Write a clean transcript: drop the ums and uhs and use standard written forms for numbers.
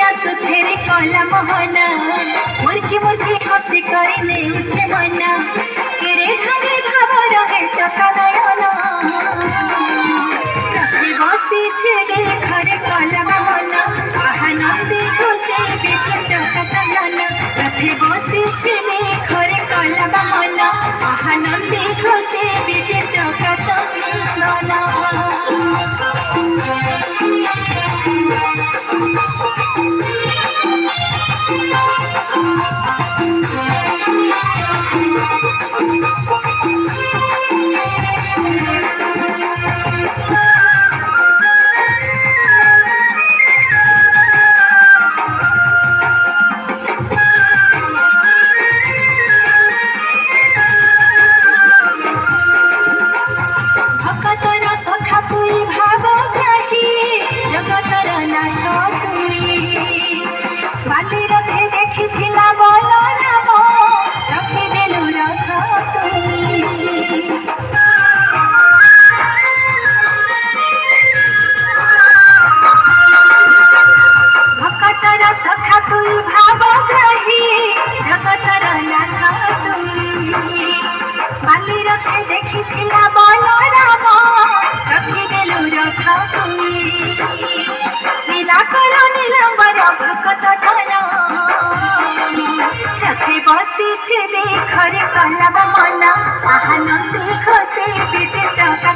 आसुछे कला मोहना मुर्की मुर्की हसी कर नेउछे मना केरे घरे भाव रहे चका नयना रखे बसीछे रे घरे कला मोहना आनंदे खुशी बेचे चका चलना रखे बसीछे रे घरे कला मोहना आनंदे खुशी बेचे चका चलना बसीछे रे घरे कला मोहना आनंदे खुशी बेचे चका